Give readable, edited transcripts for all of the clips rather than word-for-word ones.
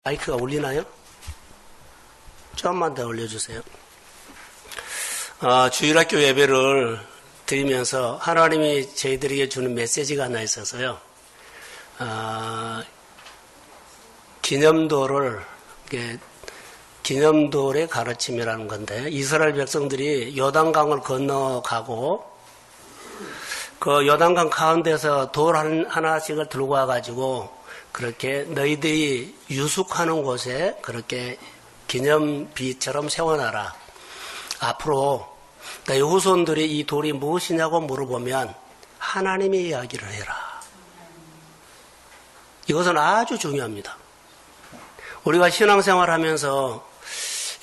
마이크가 울리나요? 좀만 더 올려주세요. 주일학교 예배를 드리면서 하나님이 저희들에게 주는 메시지가 하나 있어서요. 기념돌의 가르침이라는 건데, 이스라엘 백성들이 요단강을 건너가고 그 요단강 가운데서 돌 하나씩을 들고 와가지고 그렇게 너희들이 유숙하는 곳에 그렇게 기념비처럼 세워놔라. 앞으로 너희 후손들이 이 돌이 무엇이냐고 물어보면 하나님의 이야기를 해라. 이것은 아주 중요합니다. 우리가 신앙생활 하면서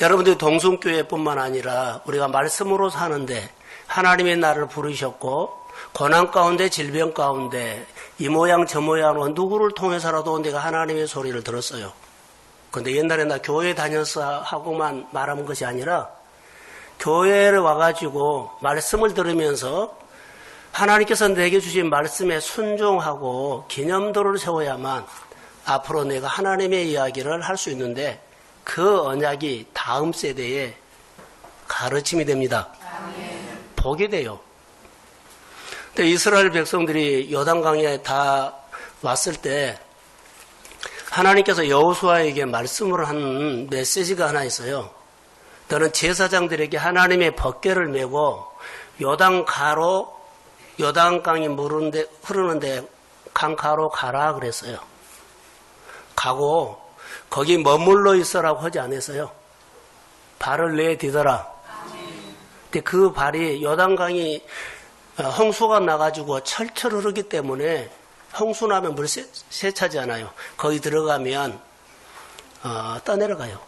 여러분들이 동성교회뿐만 아니라 우리가 말씀으로 사는데 하나님의 나를 부르셨고 고난 가운데 질병 가운데 이 모양 저 모양으로 누구를 통해서라도 내가 하나님의 소리를 들었어요. 근데 옛날에 나 교회 다녔어 하고만 말하는 것이 아니라 교회를 와가지고 말씀을 들으면서 하나님께서 내게 주신 말씀에 순종하고 기념도를 세워야만 앞으로 내가 하나님의 이야기를 할 수 있는데 그 언약이 다음 세대에 가르침이 됩니다. 복이 돼요. 근데 이스라엘 백성들이 요단강에 다 왔을 때 하나님께서 여호수아에게 말씀을 한 메시지가 하나 있어요. 너는 제사장들에게 하나님의 법궤를 메고 요단강이 흐르는데 강가로 가라 그랬어요. 가고 거기 머물러 있으라고 하지 않았어요. 발을 내디뎌라. 근데 그 발이 요단강이 홍수가 나가지고 철철 흐르기 때문에 홍수 나면 물 세차지 않아요. 거기 들어가면 떠내려가요.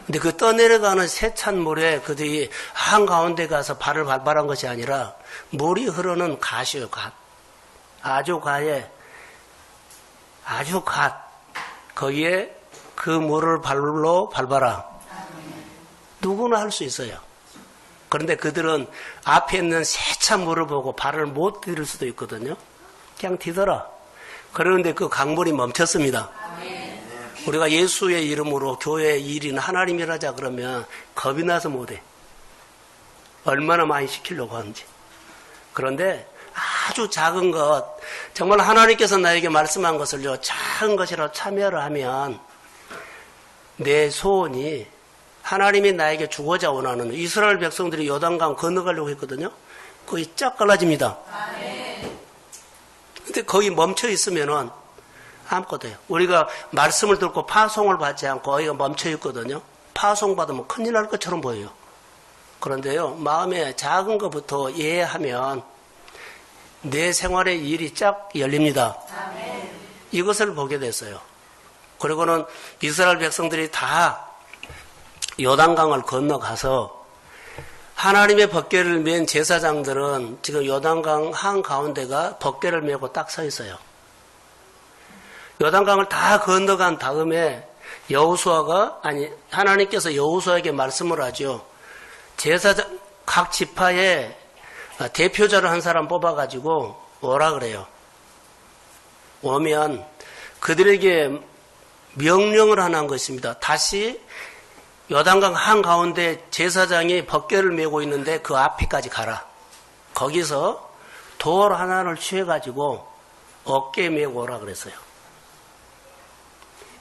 근데 그 떠내려가는 세찬 물에 그들이 한가운데 가서 발을 발발한 것이 아니라 물이 흐르는 갓이에요. 갓. 아주 갓. 거기에 그 물을 발로 밟아라. 누구나 할 수 있어요. 그런데 그들은 앞에 있는 세찬 물을 보고 발을 못 디딜 수도 있거든요. 그냥 디뎌라. 그러는데 그 강물이 멈췄습니다. 우리가 예수의 이름으로 교회 일인 하나님이 하자 그러면 겁이 나서 못해. 얼마나 많이 시키려고 하는지. 그런데 아주 작은 것, 정말 하나님께서 나에게 말씀한 것을요, 작은 것이라도 참여를 하면 내 소원이 하나님이 나에게 주고자 원하는 이스라엘 백성들이 요단강 건너가려고 했거든요. 거기 쫙 갈라집니다. 근데 거기 멈춰 있으면은 아무것도 해요. 우리가 말씀을 듣고 파송을 받지 않고 거기가 멈춰 있거든요. 파송받으면 큰일 날 것처럼 보여요. 그런데요, 마음에 작은 것부터 이해하면 내 생활의 일이 쫙 열립니다. 이것을 보게 됐어요. 그리고는 이스라엘 백성들이 다 요단강을 건너가서 하나님의 법궤를 맨 제사장들은 지금 요단강 한가운데가 법궤를 메고 딱 서 있어요. 요단강을 다 건너간 다음에 하나님께서 여호수아에게 말씀을 하죠. 제사장 각 지파에 대표자를 한 사람 뽑아가지고 오라 그래요. 오면 그들에게 명령을 하나 한 것입니다. 다시 요단강 한가운데 제사장이 법궤를 메고 있는데 그 앞에까지 가라. 거기서 돌 하나를 취해가지고 어깨에 메고 오라 그랬어요.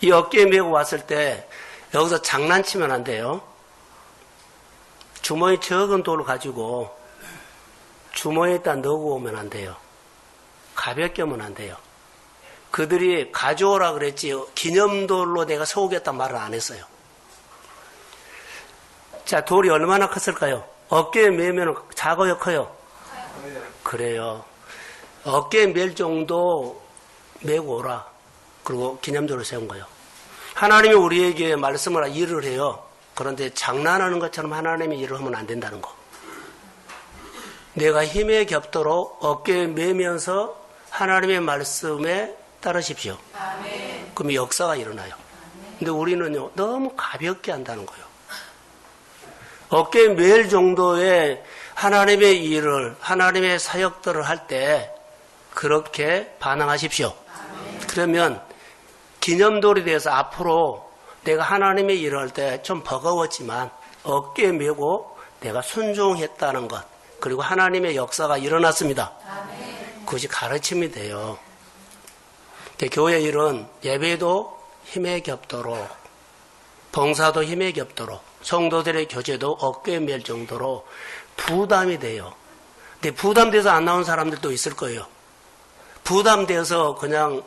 이 어깨에 메고 왔을 때 여기서 장난치면 안 돼요. 주머니 적은 돌을 가지고 주머니에다 넣고 오면 안 돼요. 가볍게 오면 안 돼요. 그들이 가져오라 그랬지 기념돌로 내가 세우겠다는 말을 안 했어요. 자, 돌이 얼마나 컸을까요? 어깨에 메면 작아요, 커요? 그래요. 어깨에 멜 정도 메고 오라. 그리고 기념돌을 세운 거예요. 하나님이 우리에게 말씀을 일을 해요. 그런데 장난하는 것처럼 하나님이 일을 하면 안 된다는 거. 내가 힘에 겹도록 어깨에 메면서 하나님의 말씀에 따르십시오. 그럼 역사가 일어나요. 근데 우리는요, 너무 가볍게 한다는 거예요. 어깨에 멜 정도의 하나님의 일을, 하나님의 사역들을 할 때 그렇게 반응하십시오. 그러면 기념돌이 돼서 앞으로 내가 하나님의 일을 할 때 좀 버거웠지만 어깨에 메고 내가 순종했다는 것, 그리고 하나님의 역사가 일어났습니다. 그것이 가르침이 돼요. 교회 일은 예배도 힘에 겹도록, 봉사도 힘에 겹도록, 성도들의 교제도 어깨에 맬 정도로 부담이 돼요. 근데 부담돼서 안 나온 사람들도 있을 거예요. 부담돼서 그냥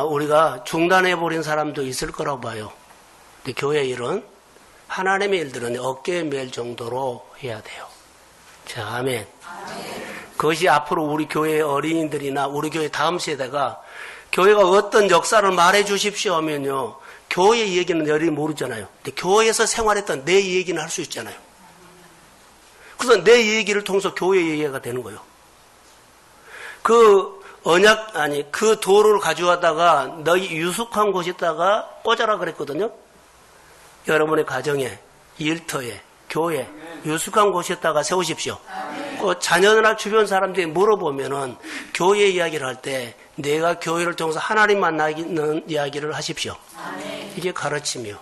우리가 중단해버린 사람도 있을 거라고 봐요. 근데 교회 일은, 하나님의 일들은 어깨에 맬 정도로 해야 돼요. 자, 아멘. 그것이 앞으로 우리 교회의 어린이들이나 우리 교회 다음 세대가 교회가 어떤 역사를 말해 주십시오 하면요, 교회 얘기는 여전히 모르잖아요. 근데 교회에서 생활했던 내 얘기는 할 수 있잖아요. 그래서 내 얘기를 통해서 교회 얘기가 되는 거예요. 그 돌을 가져왔다가 너희 유숙한 곳에다가 꽂아라 그랬거든요. 여러분의 가정에, 일터에, 교회, 유숙한 곳에다가 세우십시오. 그 자녀나 주변 사람들이 물어보면은 교회 이야기를 할 때 내가 교회를 통해서 하나님 만나는 이야기를 하십시오. 이게 가르침이요.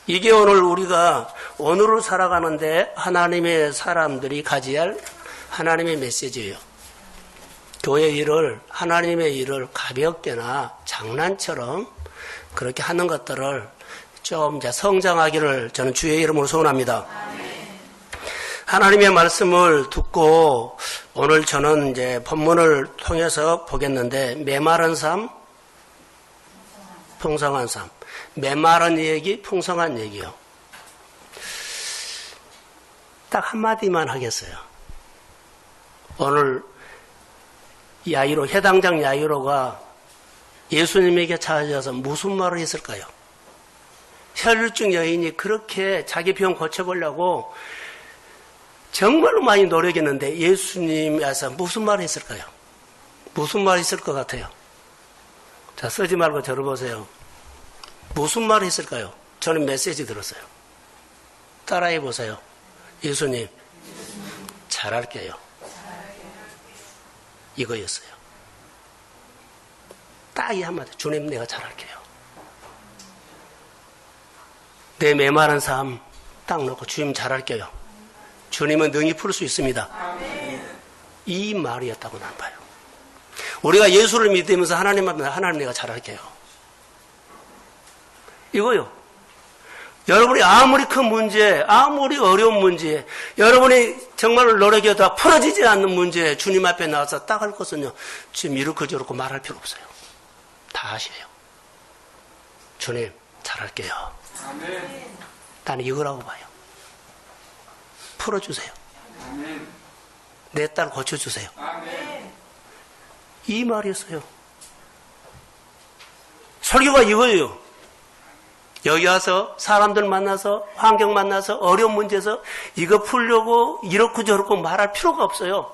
이게 오늘을 살아가는데 하나님의 사람들이 가져야 할 하나님의 메시지예요. 교회 일을, 하나님의 일을 가볍게나 장난처럼 그렇게 하는 것들을 좀 이제 성장하기를 저는 주의 이름으로 소원합니다. 하나님의 말씀을 듣고 오늘 저는 이제 본문을 통해서 보겠는데, 메마른 삶, 풍성한 삶. 메마른 얘기, 풍성한 얘기요. 딱 한마디만 하겠어요. 오늘 해당장 야이로가 예수님에게 찾아와서 무슨 말을 했을까요? 혈루증 여인이 그렇게 자기 병 고쳐보려고 정말로 많이 노력했는데 예수님이 와서 무슨 말을 했을까요? 무슨 말을 했을 것 같아요? 자, 쓰지 말고 저를 보세요. 무슨 말을 했을까요? 저는 메시지 들었어요. 따라해 보세요. 예수님, 잘할게요. 이거였어요. 딱 이 한마디. 주님, 내가 잘할게요. 내 메마른 삶 딱 놓고 주님 잘할게요. 주님은 능히 풀 수 있습니다. 이 말이었다고 난 봐요. 우리가 예수를 믿으면서 하나님 앞에 하나님 내가 잘할게요. 이거요. 여러분이 아무리 큰 문제, 아무리 어려운 문제, 여러분이 정말로 노력해도 풀어지지 않는 문제 주님 앞에 나와서 딱 할 것은요, 지금 이렇고 저렇고 말할 필요 없어요. 다 하셔요. 주님 잘할게요. 나는 이거라고 봐요. 풀어주세요. 내 딸 고쳐주세요. 이 말이었어요. 설교가 이거예요. 여기 와서 사람들 만나서 환경 만나서 어려운 문제에서 이거 풀려고 이렇고 저렇고 말할 필요가 없어요.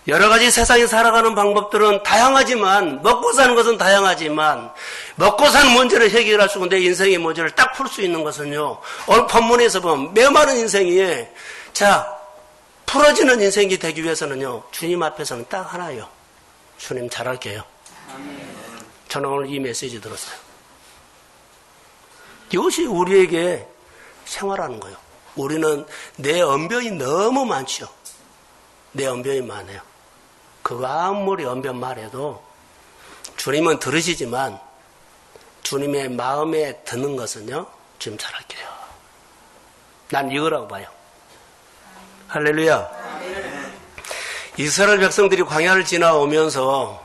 여러 가지 세상에 살아가는 방법들은 다양하지만, 먹고 사는 것은 다양하지만, 먹고 사는 문제를 해결할 수 있고 내 인생의 문제를 딱 풀 수 있는 것은요, 오늘 본문에서 보면 메마른 인생이, 자, 풀어지는 인생이 되기 위해서는요, 주님 앞에서는 딱 하나예요. 주님 잘할게요. 저는 오늘 이 메시지 들었어요. 이것이 우리에게 생활하는 거예요. 우리는 내 언변이 너무 많죠. 내 언변이 많아요. 그거 아무리 언변 말해도 주님은 들으시지만 주님의 마음에 드는 것은요, 주님 잘할게요. 난 이거라고 봐요. 할렐루야. 이스라엘 백성들이 광야를 지나오면서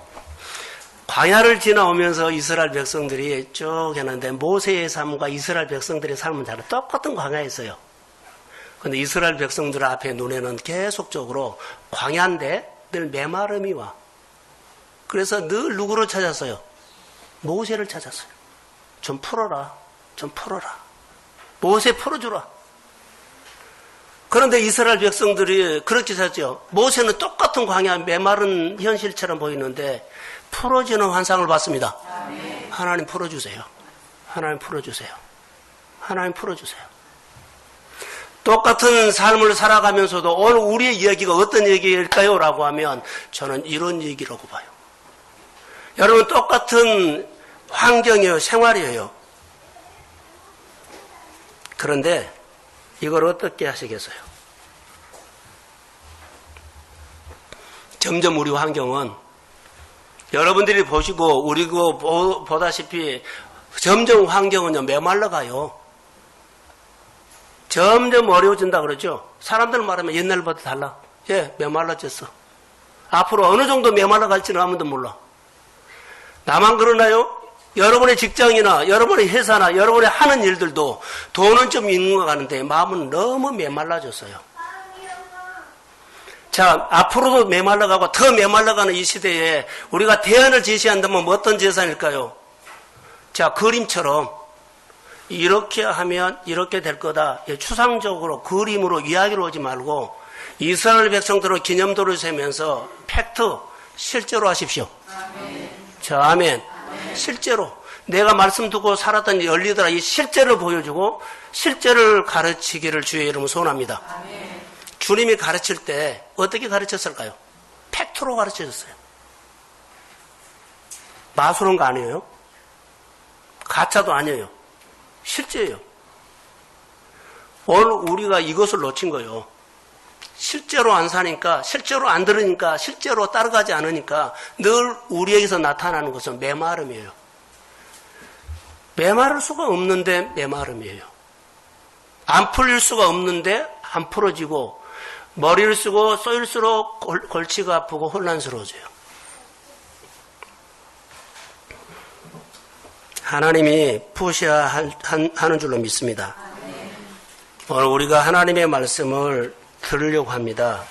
이스라엘 백성들이 쭉 했는데 모세의 삶과 이스라엘 백성들의 삶은 다 똑같은 광야였어요. 그런데 이스라엘 백성들 앞에 눈에는 계속적으로 광야인데 늘 메마름이 와. 그래서 늘 누구를 찾았어요? 모세를 찾았어요. 좀 풀어라. 모세 풀어주라. 그런데 이스라엘 백성들이 그렇게 찾죠. 모세는 똑같은 광야 메마른 현실처럼 보이는데 풀어지는 환상을 봤습니다. 하나님 풀어주세요. 하나님 풀어주세요. 하나님 풀어주세요. 똑같은 삶을 살아가면서도 오늘 우리의 이야기가 어떤 얘기일까요? 라고 하면 저는 이런 얘기라고 봐요. 여러분 똑같은 환경이에요. 생활이에요. 그런데 이걸 어떻게 하시겠어요? 점점 우리 환경은 여러분들이 보시고 우리가 보다시피 점점 환경은요 메말라가요. 점점 어려워진다 그러죠. 사람들 말하면 옛날보다 달라. 예, 메말라졌어. 앞으로 어느 정도 메말라갈지는 아무도 몰라. 나만 그러나요? 여러분의 직장이나 여러분의 회사나 여러분의 하는 일들도 돈은 좀 있는 것 같은데 마음은 너무 메말라졌어요. 자, 앞으로도 메말라가고 더 메말라가는 이 시대에 우리가 대안을 제시한다면 어떤 제산일까요? 자, 그림처럼 이렇게 하면 이렇게 될 거다. 추상적으로 그림으로 이야기로 오지 말고 이스라엘 백성들의 기념도를 세면서 팩트 실제로 하십시오. 아멘. 자, 아멘. 실제로 내가 말씀 듣고 살았던 열리더라 이 실제를 보여주고 실제를 가르치기를 주의 이름으로 소원합니다. 아멘. 주님이 가르칠 때 어떻게 가르쳤을까요? 팩트로 가르쳐줬어요. 마술한 거 아니에요? 가짜도 아니에요. 실제예요. 오늘 우리가 이것을 놓친 거예요. 실제로 안 사니까, 실제로 안 들으니까, 실제로 따라가지 않으니까 늘 우리에게서 나타나는 것은 메마름이에요. 메마를 수가 없는데 메마름이에요. 안 풀릴 수가 없는데 안 풀어지고 머리를 쓰고 쏘일수록 골치가 아프고 혼란스러워져요. 하나님이 푸셔야 하는 줄로 믿습니다. 오늘 우리가 하나님의 말씀을 들으려고 합니다.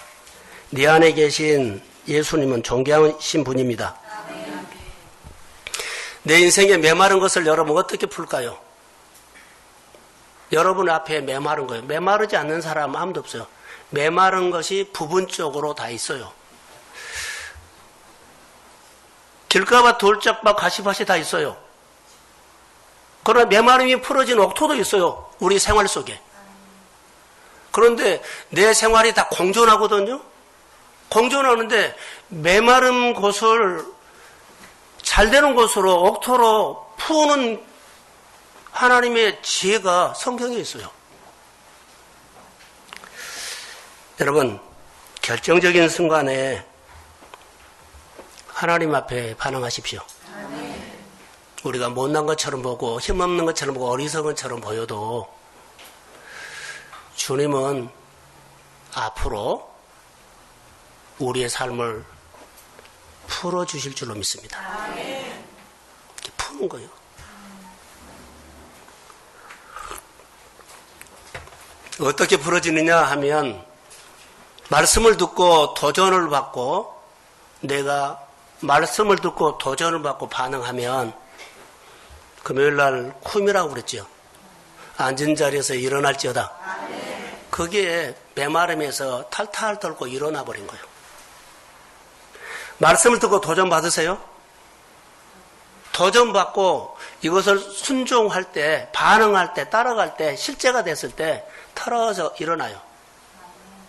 네 안에 계신 예수님은 존귀하신 분입니다. 내 인생에 메마른 것을 여러분 어떻게 풀까요? 여러분 앞에 메마른 거예요. 메마르지 않는 사람 아무도 없어요. 메마른 것이 부분적으로 다 있어요. 길가밭, 돌짝밭, 가시밭이 다 있어요. 그러나 메마름이 풀어진 옥토도 있어요. 우리 생활 속에. 그런데 내 생활이 다 공존하거든요. 공존하는데 메마른 곳을 잘 되는 곳으로 옥토로 푸는 하나님의 지혜가 성경에 있어요. 여러분, 결정적인 순간에 하나님 앞에 반응하십시오. 우리가 못난 것처럼 보고 힘없는 것처럼 보고 어리석은 것처럼 보여도 주님은 앞으로 우리의 삶을 풀어주실 줄로 믿습니다. 이렇게 푸는 거예요. 어떻게 풀어지느냐 하면 말씀을 듣고 도전을 받고 내가 말씀을 듣고 도전을 받고 반응하면 금요일날 쿰이라고 그랬죠. 앉은 자리에서 일어날지어다. 그게 메마름에서 탈탈 털고 일어나 버린 거예요. 말씀을 듣고 도전 받으세요. 도전 받고 이것을 순종할 때, 반응할 때, 따라갈 때, 실제가 됐을 때 털어져 일어나요.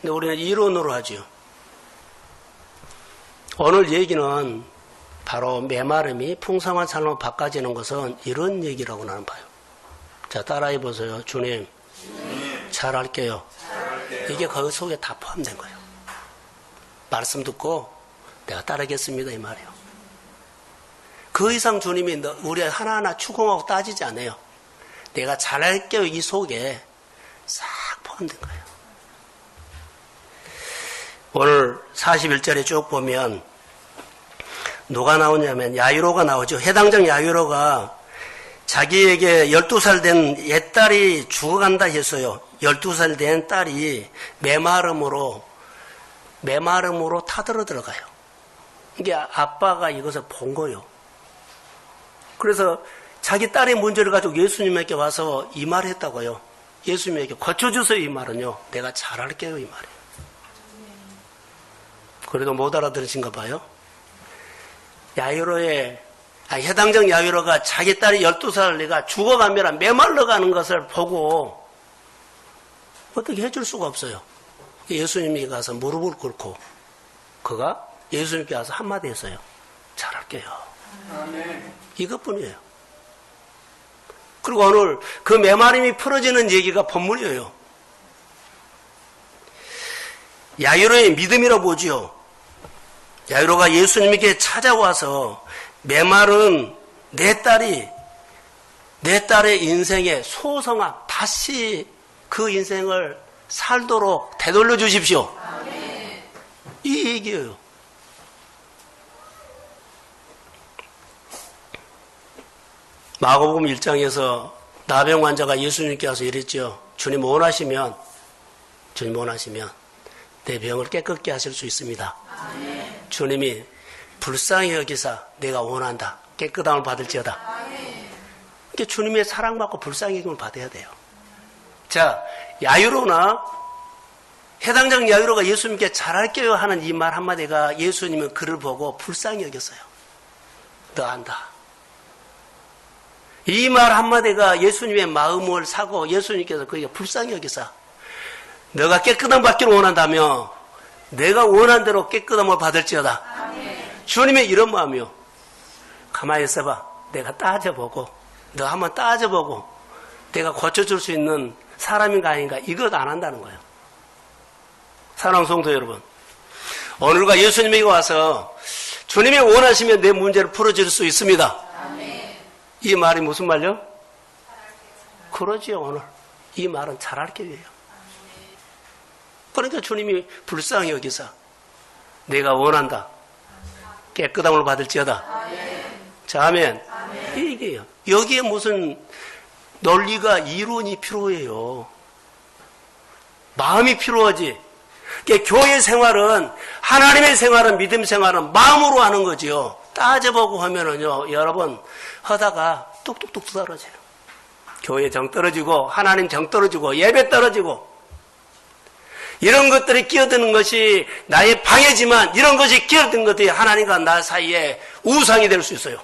근데 우리는 이론으로 하죠. 오늘 얘기는 바로 메마름이 풍성한 삶으로 바꿔지는 것은 이런 얘기라고 나는 봐요. 자, 따라해 보세요. 주님, 잘할게요. 이게 그 속에 다 포함된 거예요. 말씀 듣고 내가 따르겠습니다 이 말이에요. 그 이상 주님이 우리 하나하나 추궁하고 따지지 않아요. 내가 잘할게요 이 속에 싹 포함된 거예요. 오늘 41절에 쭉 보면 누가 나오냐면 야이로가 나오죠. 해당장 야이로가 자기에게 12살 된 옛딸이 죽어간다 했어요. 12살 된 딸이 메마름으로 타들어 들어가요. 이게 아빠가 이것을 본 거예요. 그래서 자기 딸의 문제를 가지고 예수님에게 와서 이 말을 했다고요. 예수님에게 고쳐주세요 이 말은요. 내가 잘할게요 이 말이에요. 그래도 못 알아들으신가 봐요. 해당장 야이로가 자기 딸이 12살 내가 죽어가면 메말러 가는 것을 보고 어떻게 해줄 수가 없어요. 예수님이 가서 무릎을 꿇고 그가 예수님께 와서 한마디 했어요. 잘할게요. 이것뿐이에요. 그리고 오늘 그 메마름이 풀어지는 얘기가 본문이에요. 야이로의 믿음이라고 보지요. 야이로가 예수님께 찾아와서 메마른 내 딸의 인생의 소성함, 다시 그 인생을 살도록 되돌려 주십시오. 이 얘기예요. 마가복음 1장에서 나병 환자가 예수님께 와서 이랬죠. 주님 원하시면 내 병을 깨끗게 하실 수 있습니다. 주님이 불쌍히 여기사 내가 원한다. 깨끗함을 받을지어다. 그러니까 주님의 사랑받고 불쌍히 여김을 받아야 돼요. 자, 야이로나 해당장 야이로가 예수님께 잘할게요 하는 이 말 한마디가 예수님은 그를 보고 불쌍히 여겼어요. 너 안다. 이 말 한마디가 예수님의 마음을 사고 예수님께서 그에게 불쌍히 여기사 너가 깨끗함 받기를 원한다며 내가 원한 대로 깨끗함을 받을지어다. 주님의 이런 마음이요. 가만히 있어봐. 내가 따져보고 너 한번 따져보고 내가 고쳐줄 수 있는 사람인가 아닌가 이것 안 한다는 거예요. 사랑하는 성도 여러분, 오늘과 예수님에게 와서 주님이 원하시면 내 문제를 풀어줄 수 있습니다. 이 말이 무슨 말이요? 그러지요. 오늘 이 말은 잘할 기회예요. 그러니까 주님이 불쌍히 여기사 내가 원한다. 깨끗함을 받을지어다. 자, 아멘. 이 얘기예요. 여기에 무슨 논리가 이론이 필요해요. 마음이 필요하지. 그러니까 교회 생활은 하나님의 생활은 믿음 생활은 마음으로 하는 거지요. 따져보고 하면은요, 여러분 하다가 뚝뚝뚝 떨어져요. 교회 정 떨어지고 하나님 정 떨어지고 예배 떨어지고 이런 것들이 끼어드는 것이 나의 방해지만 이런 것이 끼어든 것들이 하나님과 나 사이에 우상이 될 수 있어요.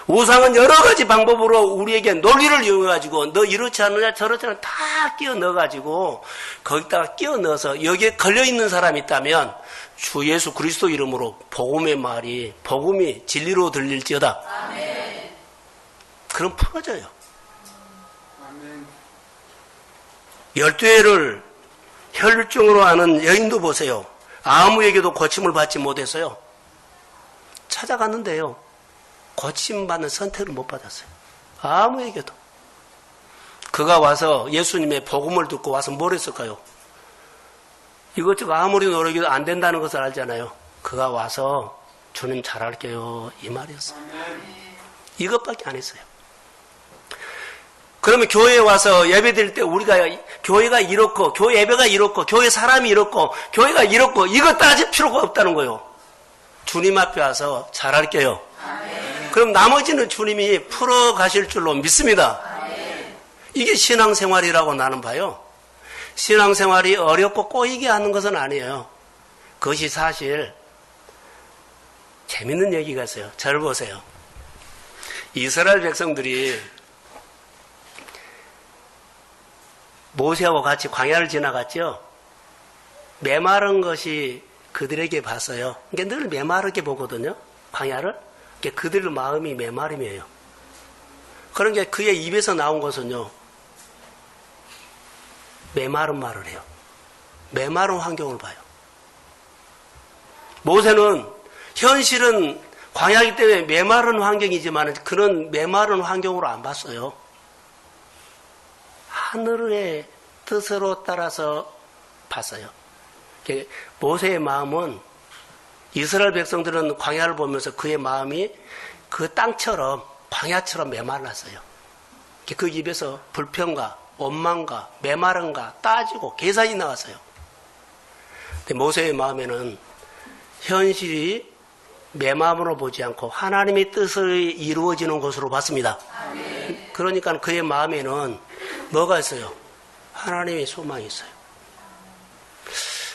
우상은 여러 가지 방법으로 우리에게 논리를 이용해가지고 너 이렇지 않느냐 저렇지 않느냐 다 끼워 넣어가지고 거기다가 끼워 넣어서 여기에 걸려있는 사람이 있다면 주 예수 그리스도 이름으로 복음의 말이 복음이 진리로 들릴지어다. 아멘. 그럼 풀어져요. 아멘. 12회를 혈증으로 하는 여인도 보세요. 아무에게도 고침을 받지 못해서요. 찾아갔는데요. 고침받는 선택을 못 받았어요. 아무에게도. 그가 와서 예수님의 복음을 듣고 와서 뭘 했을까요? 이것저것 아무리 노력해도 안 된다는 것을 알잖아요. 그가 와서 주님 잘할게요 이 말이었어요. 이것밖에 안 했어요. 그러면 교회에 와서 예배 드릴 때 우리가 교회가 이렇고 교회 예배가 이렇고 교회 사람이 이렇고 교회가 이렇고 이거 따질 필요가 없다는 거예요. 주님 앞에 와서 잘할게요. 그럼 나머지는 주님이 풀어가실 줄로 믿습니다. 이게 신앙생활이라고 나는 봐요. 신앙생활이 어렵고 꼬이게 하는 것은 아니에요. 그것이 사실 재밌는 얘기가 있어요. 잘 보세요. 이스라엘 백성들이 모세하고 같이 광야를 지나갔죠. 메마른 것이 그들에게 봤어요. 그러니까 늘 메마르게 보거든요. 광야를. 그러니까 그들의 마음이 메마름이에요. 그러니까 그의 입에서 나온 것은요. 메마른 말을 해요. 메마른 환경을 봐요. 모세는 현실은 광야이기 때문에 메마른 환경이지만 그는 메마른 환경으로 안 봤어요. 하늘의 뜻으로 따라서 봤어요. 모세의 마음은 이스라엘 백성들은 광야를 보면서 그의 마음이 그 땅처럼 광야처럼 메말랐어요. 그 입에서 불평과 원망과 메마름과 따지고 계산이 나왔어요. 근데 모세의 마음에는 현실이 내 마음으로 보지 않고 하나님의 뜻이 이루어지는 것으로 봤습니다. 그러니까 그의 마음에는 뭐가 있어요? 하나님의 소망이 있어요.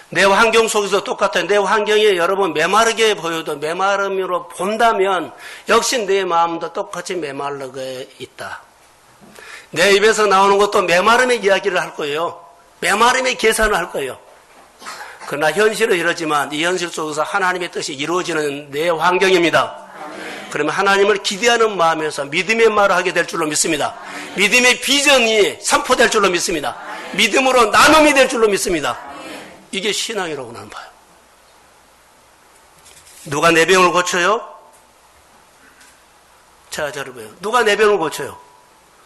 내 환경 속에서 똑같아요. 내 환경이 여러분 메마르게 보여도 메마름으로 본다면 역시 내 마음도 똑같이 메마르게 있다. 내 입에서 나오는 것도 메마름의 이야기를 할 거예요. 메마름의 계산을 할 거예요. 그러나 현실은 이렇지만 이 현실 속에서 하나님의 뜻이 이루어지는 내 환경입니다. 그러면 하나님을 기대하는 마음에서 믿음의 말을 하게 될 줄로 믿습니다. 믿음의 비전이 선포될 줄로 믿습니다. 믿음으로 나눔이 될 줄로 믿습니다. 이게 신앙이라고 나는 봐요. 누가 내 병을 고쳐요? 자, 여러분, 누가 내 병을 고쳐요?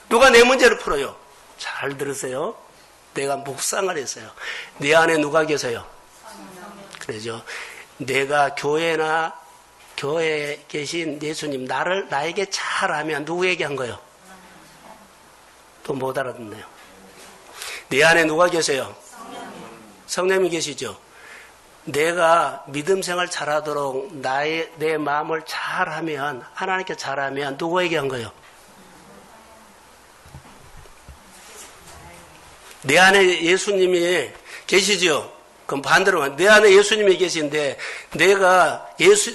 누가 내 문제를 풀어요? 잘 들으세요. 내가 묵상을 했어요. 내 안에 누가 계세요? 그러죠. 내가 교회에 계신 예수님, 나에게 잘하면 누구에게 한 거예요? 또 못 알아듣네요. 내 안에 누가 계세요? 성령님이 계시죠? 내가 믿음 생활 잘하도록 내 마음을 잘하면, 하나님께 잘하면 누구에게 한 거예요? 내 안에 예수님이 계시죠? 그럼 반대로 내 안에 예수님이 계신데 내가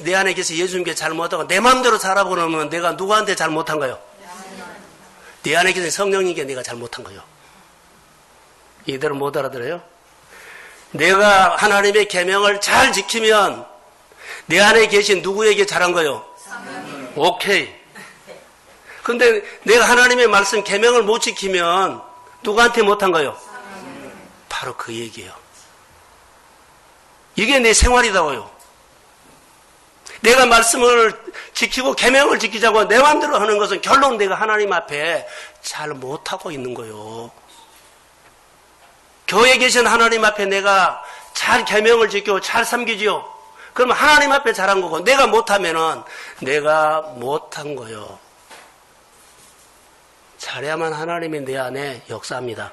내 안에 계신 예수님께 잘못하고 내 마음대로 살아보고 그러면 내가 누구한테 잘못한 거예요? 내 안에 계신 성령님께 내가 잘못한 거예요. 이대로 못 알아들어요? 내가 하나님의 계명을 잘 지키면 내 안에 계신 누구에게 잘한 거예요? 오케이. 근데 내가 하나님의 말씀 계명을 못 지키면 누구한테 못한 거예요? 바로 그 얘기예요. 이게 내 생활이다고요. 내가 말씀을 지키고 계명을 지키자고 내 마음대로 하는 것은 결론 내가 하나님 앞에 잘 못하고 있는 거예요. 교회에 계신 하나님 앞에 내가 잘 계명을 지키고 잘 섬기지요. 그러면 하나님 앞에 잘한 거고 내가 못하면은 내가 못한 거예요. 잘해야만 하나님이 내 안에 역사합니다.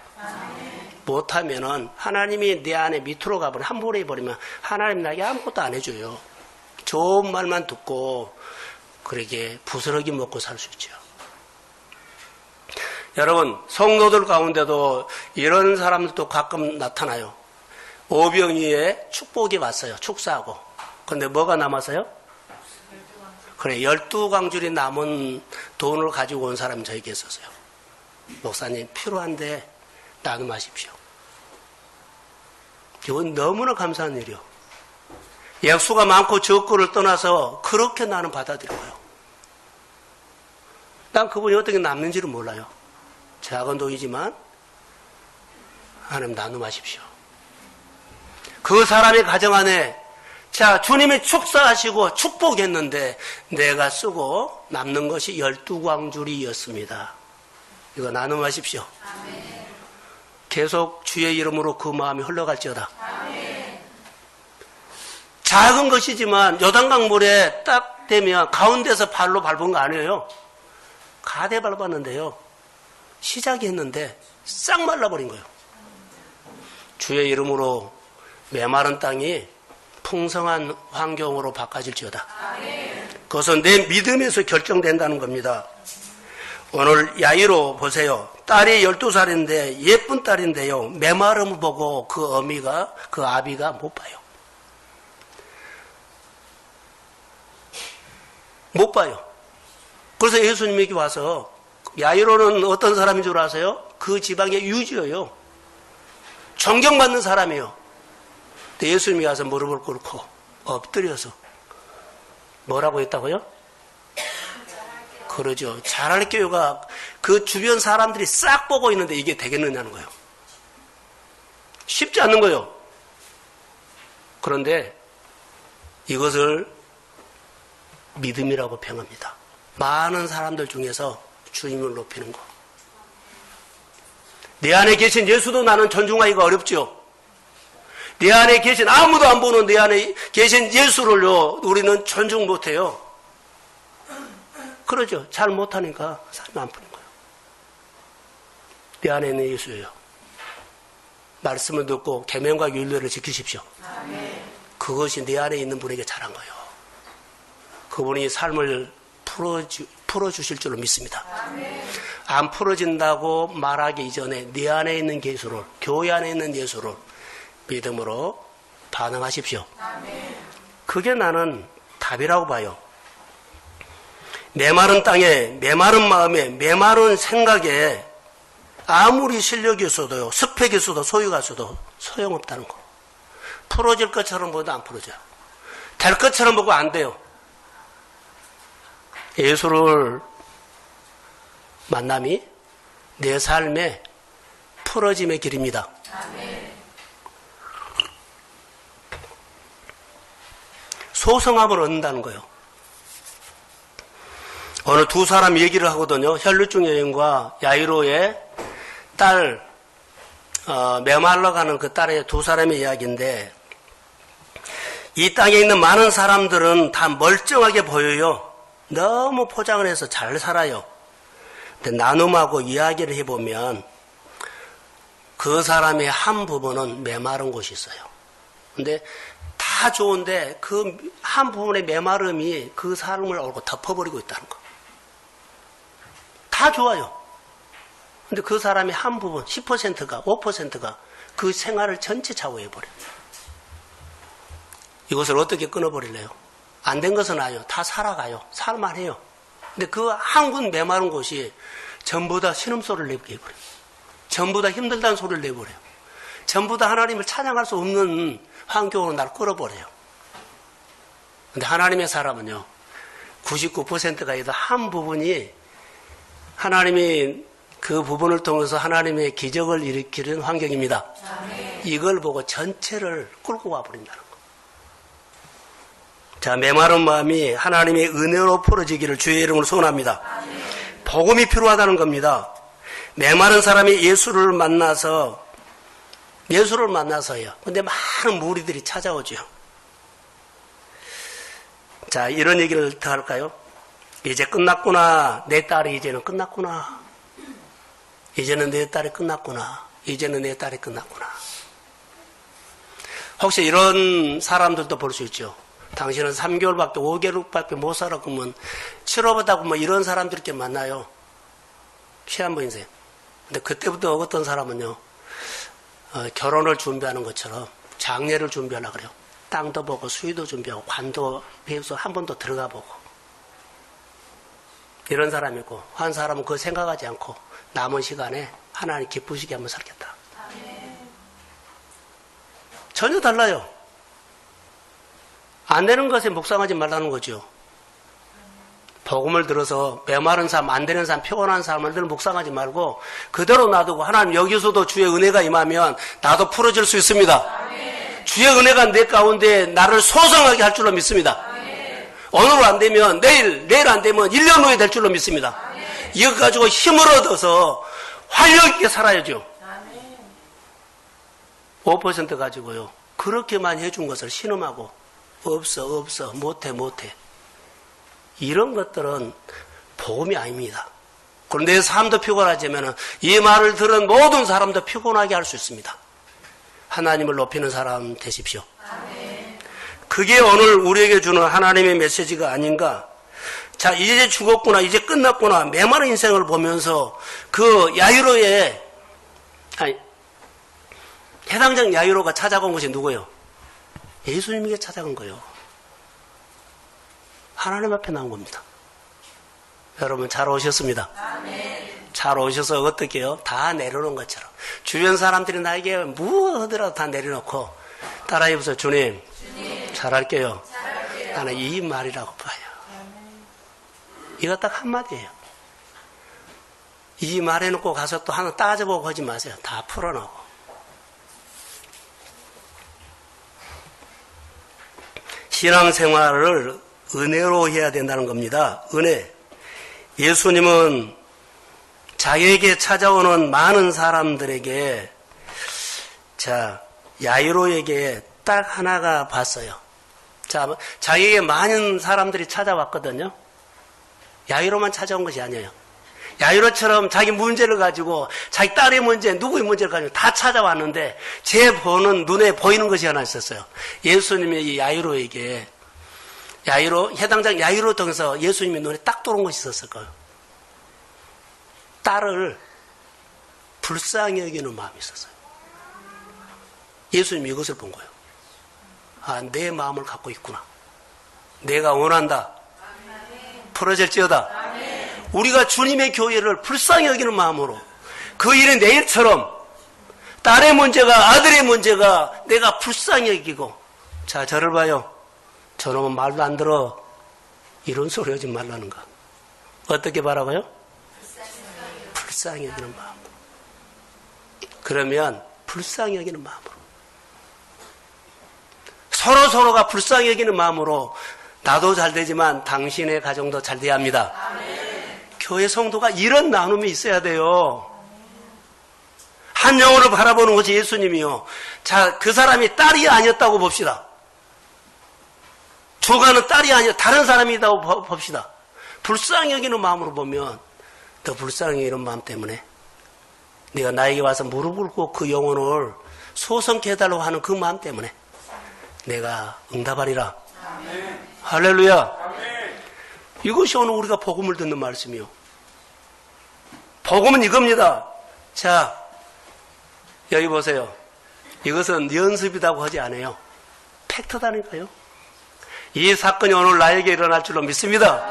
못하면은 하나님이 내 안에 밑으로 가버리면 함부로 해버리면 하나님 나에게 아무것도 안 해줘요. 좋은 말만 듣고 그러게 부스러기 먹고 살 수 있죠. 여러분, 성도들 가운데도 이런 사람들도 가끔 나타나요. 오병이에 축복이 왔어요. 축사하고. 근데 뭐가 남았어요? 그래, 12광줄이 남은 돈을 가지고 온 사람이 저에게 있었어요. 목사님, 필요한데 나눔하십시오. 이건 너무나 감사한 일이요. 액수가 많고 적고를 떠나서 그렇게 나는 받아들여요. 난 그분이 어떻게 남는지를 몰라요. 작은 돈이지만 하나님 나눔하십시오. 그 사람의 가정 안에 자, 주님이 축사하시고 축복했는데 내가 쓰고 남는 것이 12광줄이었습니다. 이거 나눔하십시오. 아멘. 계속 주의 이름으로 그 마음이 흘러갈지어다. 아멘. 작은 것이지만 요단강 물에 딱 되면 가운데서 발로 밟은 거 아니에요. 가대 밟았는데요. 시작이 했는데 싹 말라버린 거예요. 주의 이름으로 메마른 땅이 풍성한 환경으로 바꿔질지어다. 아멘. 그것은 내 믿음에서 결정된다는 겁니다. 오늘 야이로 보세요. 딸이 12살인데 예쁜 딸인데요. 메마름을 보고 그 어미가 그 아비가 못 봐요. 못 봐요. 그래서 예수님에게 와서 야이로는 어떤 사람인 줄 아세요? 그 지방의 유지예요. 존경받는 사람이에요. 근데 예수님이 와서 무릎을 꿇고 엎드려서 뭐라고 했다고요? 그러죠. 잘할 교회가 그 주변 사람들이 싹 보고 있는데 이게 되겠느냐는 거예요. 쉽지 않는 거예요. 그런데 이것을 믿음이라고 평합니다. 많은 사람들 중에서 주님을 높이는 거. 내 안에 계신 예수도 나는 존중하기가 어렵죠. 내 안에 계신 아무도 안 보는 내 안에 계신 예수를요 우리는 존중 못해요. 그러죠. 잘 못하니까 사람이 안 푸는 거예요. 내 안에 있는 예수예요. 말씀을 듣고 계명과 율례를 지키십시오. 아멘. 그것이 내 안에 있는 분에게 잘한 거예요. 그분이 삶을 풀어주실 줄로 믿습니다. 아멘. 안 풀어진다고 말하기 이전에 내 안에 있는 예수를, 교회 안에 있는 예수를 믿음으로 반응하십시오. 아멘. 그게 나는 답이라고 봐요. 메마른 땅에, 메마른 마음에, 메마른 생각에 아무리 실력이 있어도요, 스펙이 있어도 소유가 있어도 소용없다는 거. 풀어질 것처럼 보도 안 풀어져요. 될 것처럼 보고 안 돼요. 예수를 만남이 내 삶의 풀어짐의 길입니다. 소성함을 얻는다는 거예요. 어느 두 사람 얘기를 하거든요. 혈루증 여인과 야이로의 딸, 메말러 가는 그 딸의 두 사람의 이야기인데, 이 땅에 있는 많은 사람들은 다 멀쩡하게 보여요. 너무 포장을 해서 잘 살아요. 근데 나눔하고 이야기를 해보면 그 사람의 한 부분은 메마른 곳이 있어요. 근데 다 좋은데 그 한 부분의 메마름이 그 삶을 얼고 덮어버리고 있다는 거. 다 좋아요. 근데 그 사람의 한 부분, 10%가, 5%가 그 생활을 전체 좌우해버려요. 이것을 어떻게 끊어버릴래요? 안 된 것은 아니에요. 다 살아가요. 살만해요. 근데 그 한 군 메마른 곳이 전부 다 신음소리를 내게 해버려요. 전부 다 힘들다는 소리를 내버려요. 전부 다 하나님을 찬양할 수 없는 환경으로 날 끌어버려요. 근데 하나님의 사람은요, 99%가 있어도 한 부분이 하나님이 그 부분을 통해서 하나님의 기적을 일으키는 환경입니다. 이걸 보고 전체를 끌고 와버린다는 거. 자, 메마른 마음이 하나님의 은혜로 풀어지기를 주의 이름으로 소원합니다. 복음이 필요하다는 겁니다. 메마른 사람이 예수를 만나서요. 근데 많은 무리들이 찾아오죠. 자, 이런 얘기를 더 할까요? 이제 끝났구나. 내 딸이 이제는 끝났구나. 이제는 내 딸이 끝났구나. 이제는 내 딸이 끝났구나. 혹시 이런 사람들도 볼 수 있죠. 당신은 3개월밖에 5개월밖에 못 살아 그러면 치료받다고 뭐 이런 사람들 이렇게 만나요. 시한부 인생. 근데 그때부터 어떤 사람은요, 결혼을 준비하는 것처럼 장례를 준비하려고 그래요. 땅도 보고 수의도 준비하고 관도 배워서 한 번 더 들어가 보고. 이런 사람이 있고, 한 사람은 그거 생각하지 않고 남은 시간에 하나님 기쁘시게 한번 살겠다. 전혀 달라요. 안 되는 것에 묵상하지 말라는 거죠. 복음을 들어서 메마른 사람, 안 되는 사람, 피곤한 사람을 묵상하지 말고 그대로 놔두고 하나님 여기서도 주의 은혜가 임하면 나도 풀어질 수 있습니다. 주의 은혜가 내 가운데 나를 소성하게 할 줄로 믿습니다. 오늘 안 되면 내일 안 되면 1년 후에 될 줄로 믿습니다. 이거 가지고 힘을 얻어서 활력 있게 살아야죠. 5% 가지고요. 그렇게만 해준 것을 신음하고 없어 못해 이런 것들은 복음이 아닙니다. 그런데 삶도 피곤하지만 이 말을 들은 모든 사람도 피곤하게 할 수 있습니다. 하나님을 높이는 사람 되십시오. 그게 오늘 우리에게 주는 하나님의 메시지가 아닌가. 자, 이제 죽었구나, 이제 끝났구나, 메마른 인생을 보면서 그 야이로의 해당장 야이로가 찾아간 것이 누구예요? 예수님에게 찾아간 거예요. 하나님 앞에 나온 겁니다. 여러분 잘 오셨습니다. 잘 오셔서 어떻게 해요? 다 내려놓은 것처럼. 주변 사람들이 나에게 뭐 하더라도 다 내려놓고 따라해보세요. 주님, 잘할게요. 나는 이 말이라고 봐요. 이거 딱 한마디예요. 이 말 해놓고 가서 또 하나 따져보고 하지 마세요. 다 풀어놓고. 신앙생활을 은혜로 해야 된다는 겁니다. 은혜. 예수님은 자기에게 찾아오는 많은 사람들에게, 자, 야이로에게 딱 하나가 봤어요. 자, 자기에게 많은 사람들이 찾아왔거든요. 야이로만 찾아온 것이 아니에요. 야이로처럼 자기 문제를 가지고, 자기 딸의 문제, 누구의 문제를 가지고 다 찾아왔는데, 제 보는, 눈에 보이는 것이 하나 있었어요. 예수님이 이 야이로에게, 해당장 야이로 통해서 예수님의 눈에 딱 들어온 것이 있었을 거예요. 딸을 불쌍히 여기는 마음이 있었어요. 예수님이 이것을 본 거예요. 아, 내 마음을 갖고 있구나. 내가 원한다. 풀어질지어다. 우리가 주님의 교회를 불쌍히 여기는 마음으로 그 일이 내일처럼 딸의 문제가, 아들의 문제가 내가 불쌍히 여기고, 자, 저를 봐요. 저놈은 말도 안 들어. 이런 소리 하지 말라는 거. 어떻게 바라고요? 불쌍히 여기는 마음. 그러면 불쌍히 여기는 마음으로. 서로가 불쌍히 여기는 마음으로 나도 잘 되지만 당신의 가정도 잘 돼야 합니다. 교회 성도가 이런 나눔이 있어야 돼요. 한 영혼을 바라보는 것이 예수님이요. 자, 그 사람이 딸이 아니었다고 봅시다. 주가는 딸이 아니라 다른 사람이라고 봅시다. 불쌍히 여기는 마음으로 보면 더 불쌍히 여기는 마음 때문에 네가 나에게 와서 무릎을 꿇고 그 영혼을 소성케 해달라고 하는 그 마음 때문에 내가 응답하리라. 아멘. 할렐루야. 아멘. 이것이 오늘 우리가 복음을 듣는 말씀이요. 복음은 이겁니다. 자, 여기 보세요. 이것은 연습이라고 하지 않아요. 팩트다니까요. 이 사건이 오늘 나에게 일어날 줄로 믿습니다.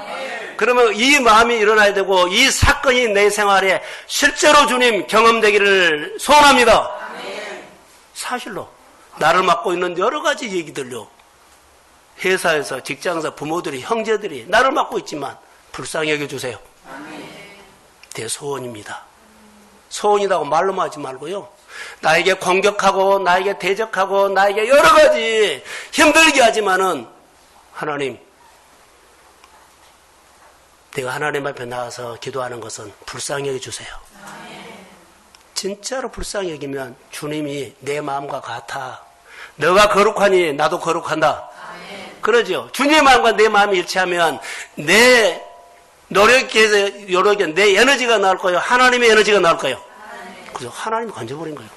그러면 이 마음이 일어나야 되고 이 사건이 내 생활에 실제로 주님 경험되기를 소원합니다. 사실로 나를 맡고 있는 여러 가지 얘기들요. 회사에서, 직장에서 부모들이, 형제들이 나를 맡고 있지만 불쌍히 여겨주세요. 내 소원입니다. 소원이라고 말로만 하지 말고요. 나에게 공격하고 나에게 대적하고 나에게 여러 가지 힘들게 하지만은 하나님, 내가 하나님 앞에 나와서 기도하는 것은 불쌍히 여겨주세요. 진짜로 불쌍히 여기면 주님이 내 마음과 같아. 너가 거룩하니 나도 거룩한다. 그러죠. 주님의 마음과 내 마음이 일치하면 내 노력에 내 에너지가 나올 거예요. 하나님의 에너지가 나올 거예요. 그래서 하나님이 건져버린 거예요.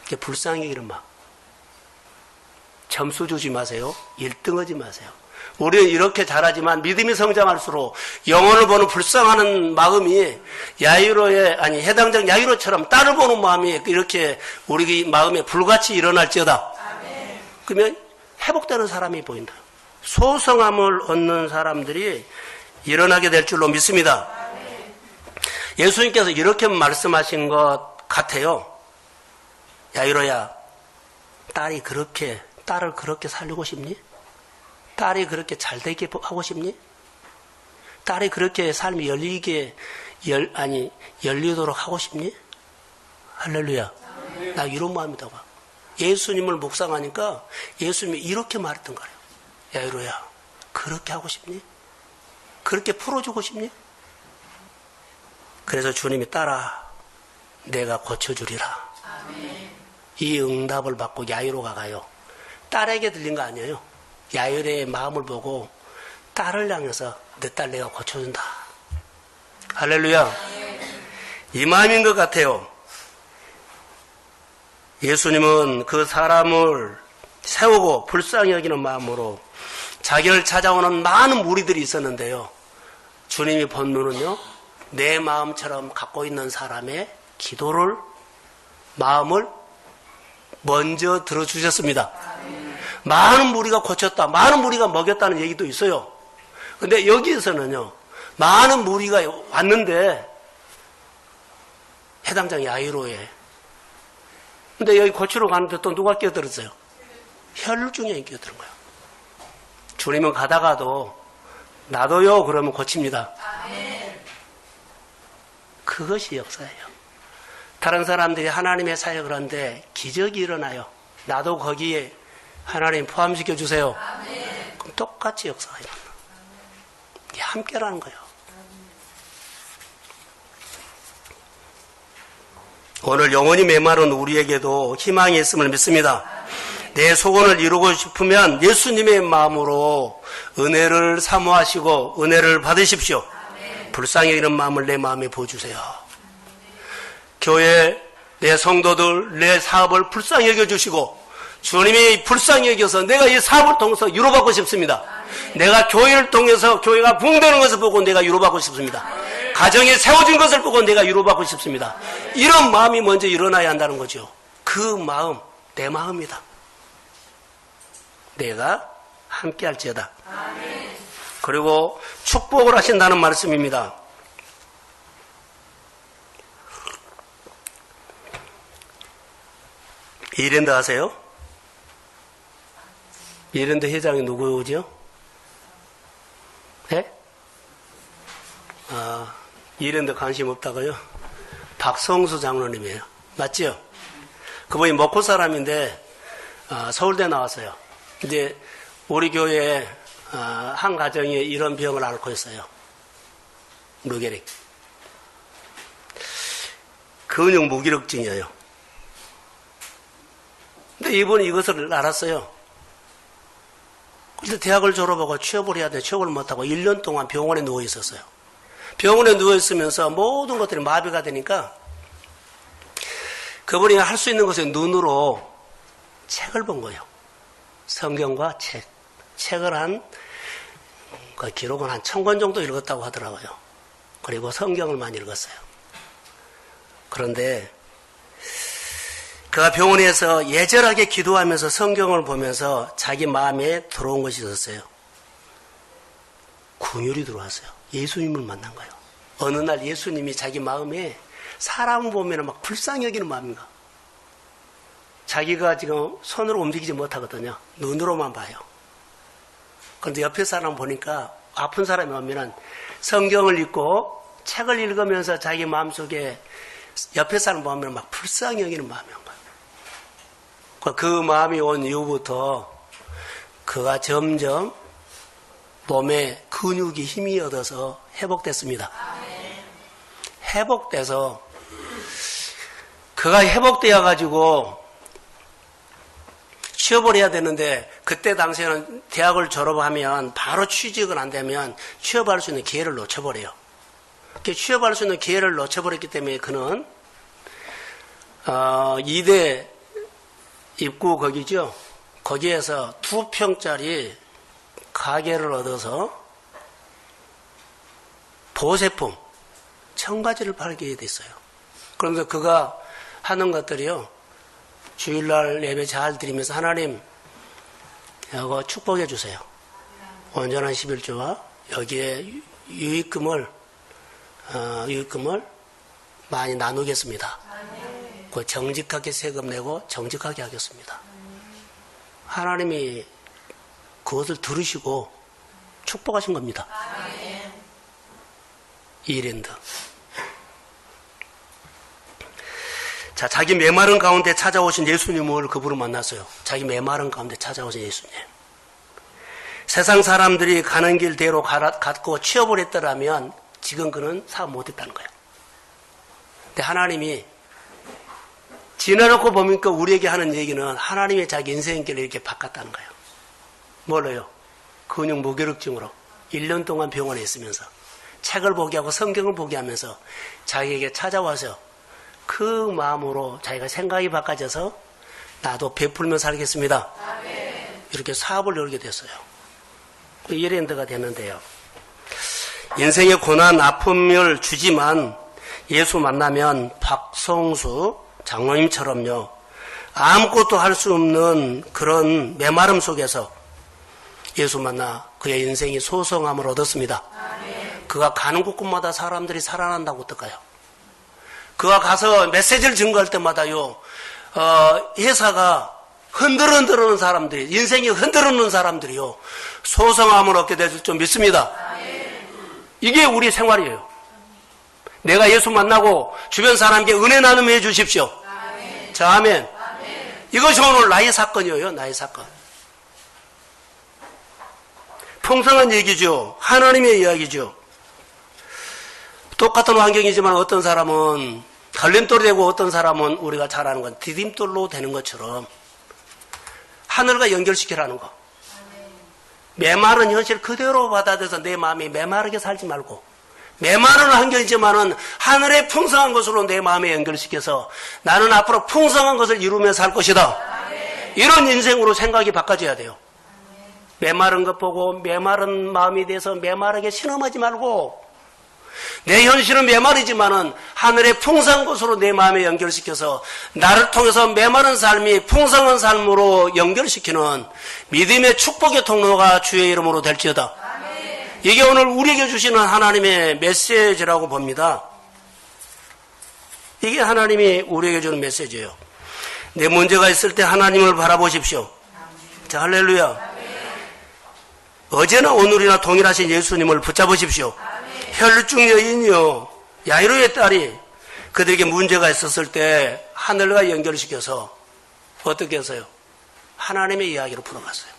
이게 불쌍히 여기는 마음. 점수 주지 마세요. 1등 하지 마세요. 우리는 이렇게 잘하지만 믿음이 성장할수록 영혼을 보는 불쌍하는 마음이 해당적 야이로처럼 딸을 보는 마음이 이렇게 우리 마음에 불같이 일어날지어다. 그러면 회복되는 사람이 보인다. 소성함을 얻는 사람들이 일어나게 될 줄로 믿습니다. 예수님께서 이렇게 말씀하신 것 같아요. 야이로야, 딸을 그렇게 살리고 싶니? 딸이 그렇게 잘 되게 하고 싶니? 딸이 그렇게 삶이 열리도록 하고 싶니? 할렐루야. 나 이런 마음이다. 예수님을 묵상하니까 예수님이 이렇게 말했던 거예요. 야이로야, 그렇게 하고 싶니? 그렇게 풀어주고 싶니? 그래서 주님이 딸아, 내가 고쳐주리라. 이 응답을 받고 야이로가 가요. 딸에게 들린 거 아니에요. 야이로의 마음을 보고 딸을 향해서 내 딸 내가 고쳐준다. 할렐루야. 이 마음인 것 같아요. 예수님은 그 사람을 세우고 불쌍히 여기는 마음으로 자기를 찾아오는 많은 무리들이 있었는데요. 주님이 본 눈은요, 내 마음처럼 갖고 있는 사람의 마음을 먼저 들어주셨습니다. 많은 무리가 고쳤다, 많은 무리가 먹였다는 얘기도 있어요. 근데 여기에서는요, 많은 무리가 왔는데 해당장 야이로에, 근데 여기 고치러 가는데 또 누가 끼어들었어요? 혈중에 끼어드는 거예요. 주님은 가다가도 나도요 그러면 고칩니다. 그것이 역사예요. 다른 사람들이 하나님의 사역을 하는데 기적이 일어나요. 나도 거기에 하나님 포함시켜 주세요. 그럼 똑같이 역사가 일어나. 이게 함께라는 거예요. 오늘 영원히 메마른 우리에게도 희망이 있음을 믿습니다. 내 소원을 이루고 싶으면 예수님의 마음으로 은혜를 사모하시고 은혜를 받으십시오. 불쌍히 여기는 마음을 내 마음에 부어주세요. 교회, 내 성도들, 내 사업을 불쌍히 여겨주시고 주님이 불쌍히 여겨서 내가 이 사업을 통해서 위로받고 싶습니다. 내가 교회를 통해서 교회가 부흥되는 것을 보고 내가 위로받고 싶습니다. 가정에 세워진 것을 보고 내가 위로받고 싶습니다. 이런 마음이 먼저 일어나야 한다는 거죠. 그 마음, 내 마음이다. 내가 함께 할지어다. 그리고 축복을 하신다는 말씀입니다. 이랜드 아세요? 이랜드 회장이 누구죠? 네? 이랜드 관심 없다고요? 박성수 장로님이에요. 맞죠? 그분이 목포 사람인데 서울대 나왔어요. 이제 우리 교회에 한 가정이 이런 병을 앓고 있어요. 무기력. 근육 무기력증이에요. 근데 이분이 이것을 알았어요. 근데 대학을 졸업하고 취업을 해야 돼. 취업을 못하고 1년 동안 병원에 누워 있었어요. 병원에 누워 있으면서 모든 것들이 마비가 되니까 그분이 할 수 있는 것은 눈으로 책을 본 거예요. 성경과 책. 책을 그 기록은 한 1000권 정도 읽었다고 하더라고요. 그리고 성경을 많이 읽었어요. 그런데 그가 병원에서 예절하게 기도하면서 성경을 보면서 자기 마음에 들어온 것이 있었어요. 긍휼이 들어왔어요. 예수님을 만난 거예요. 어느 날 예수님이 자기 마음에 사람을 보면 막 불쌍히 여기는 마음인가. 자기가 지금 손으로 움직이지 못하거든요. 눈으로만 봐요. 그런데 옆에 사람 보니까 아픈 사람이 오면은 성경을 읽고 책을 읽으면서 자기 마음속에 옆에 사람 보면 막 불쌍히 여기는 마음이 온 거예요. 그 마음이 온 이후부터 그가 점점 몸에 근육이 힘이 얻어서 회복됐습니다. 회복돼서 그가 회복되어 가지고 취업을 해야 되는데 그때 당시에는 대학을 졸업하면 바로 취직은 안 되면 취업할 수 있는 기회를 놓쳐버려요. 취업할 수 있는 기회를 놓쳐버렸기 때문에 그는 2대 입구 거기죠. 거기에서 2평짜리 가게를 얻어서 보세품, 청바지를 팔게 됐어요. 그러면서 그가 하는 것들이요. 주일날 예배 잘 드리면서 하나님 이거 축복해 주세요. 온전한 11조와 여기에 유익금을 많이 나누겠습니다. 그 정직하게 세금 내고 정직하게 하겠습니다. 하나님이 그것을 들으시고 축복하신 겁니다. 이랜드. 자, 자기 메마른 가운데 찾아오신 예수님을 그분을 만났어요. 자기 메마른 가운데 찾아오신 예수님. 세상 사람들이 가는 길대로 갔고 취업을 했더라면 지금 그는 사업 못했다는 거예요. 근데 하나님이 지나놓고 보니까 우리에게 하는 얘기는 하나님의 자기 인생길을 이렇게 바꿨다는 거예요. 뭘로요? 근육 무기력증으로 1년 동안 병원에 있으면서 책을 보게 하고 성경을 보게 하면서 자기에게 찾아와서 그 마음으로 자기가 생각이 바꿔져서 나도 베풀며 살겠습니다. 이렇게 사업을 열게 됐어요. 이랜드가 되는데요. 인생의 고난, 아픔을 주지만 예수 만나면 박성수 장로님처럼요. 아무것도 할 수 없는 그런 메마름 속에서 예수 만나 그의 인생이 소성함을 얻었습니다. 그가 가는 곳곳마다 사람들이 살아난다고 어떨까요? 그가 가서 메시지를 증거할 때마다요, 회사가 흔들흔들하는 사람들이, 인생이 흔들흔드는 사람들이요, 소성함을 얻게 될 줄 믿습니다. 이게 우리 생활이에요. 내가 예수 만나고 주변 사람에게 은혜 나눔해 주십시오. 자, 아멘. 이것이 오늘 나의 사건이에요, 나의 사건. 풍성한 얘기죠. 하나님의 이야기죠. 똑같은 환경이지만 어떤 사람은 걸림돌이 되고 어떤 사람은 우리가 잘 아는 건 디딤돌로 되는 것처럼 하늘과 연결시키라는 거. 메마른 현실 그대로 받아들여서 내 마음이 메마르게 살지 말고 메마른 환경이지만은 하늘의 풍성한 것으로 내 마음에 연결시켜서 나는 앞으로 풍성한 것을 이루며 살 것이다. 이런 인생으로 생각이 바꿔져야 돼요. 메마른 것 보고 메마른 마음이 돼서 메마르게 신음하지 말고 내 현실은 메마르지만은 하늘의 풍성한 것으로 내 마음에 연결시켜서 나를 통해서 메마른 삶이 풍성한 삶으로 연결시키는 믿음의 축복의 통로가 주의 이름으로 될지어다. 이게 오늘 우리에게 주시는 하나님의 메시지라고 봅니다. 이게 하나님이 우리에게 주는 메시지예요. 내 문제가 있을 때 하나님을 바라보십시오. 자, 할렐루야. 어제나 오늘이나 동일하신 예수님을 붙잡으십시오. 혈루증 여인이요, 야이로의 딸이 그들에게 문제가 있었을 때 하늘과 연결시켜서 어떻게 했어요? 하나님의 이야기로 풀어갔어요.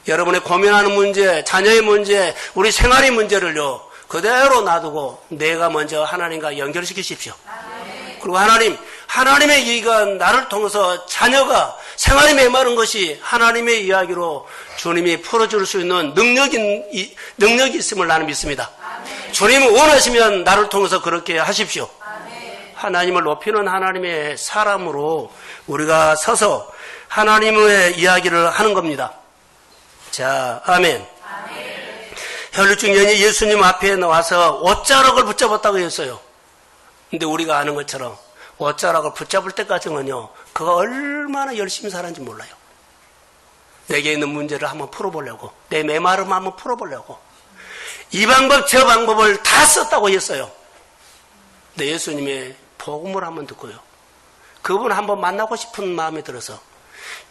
여러분의 고민하는 문제, 자녀의 문제, 우리 생활의 문제를요, 그대로 놔두고 내가 먼저 하나님과 연결시키십시오. 그리고 하나님의 얘기가 나를 통해서 자녀가 생활이 메마른 것이 하나님의 이야기로 주님이 풀어줄 수 있는 능력이 있음을 나는 믿습니다. 주님이 원하시면 나를 통해서 그렇게 하십시오. 하나님을 높이는 하나님의 사람으로 우리가 서서 하나님의 이야기를 하는 겁니다. 자, 아멘. 혈루증 여인이 예수님 앞에 나와서 옷자락을 붙잡았다고 했어요. 근데 우리가 아는 것처럼 옷자락을 붙잡을 때까지는요, 그가 얼마나 열심히 살았는지 몰라요. 내게 있는 문제를 한번 풀어보려고, 내 메마름 한번 풀어보려고 이 방법 저 방법을 다 썼다고 했어요. 근데 예수님의 복음을 한번 듣고요, 그분 한번 만나고 싶은 마음이 들어서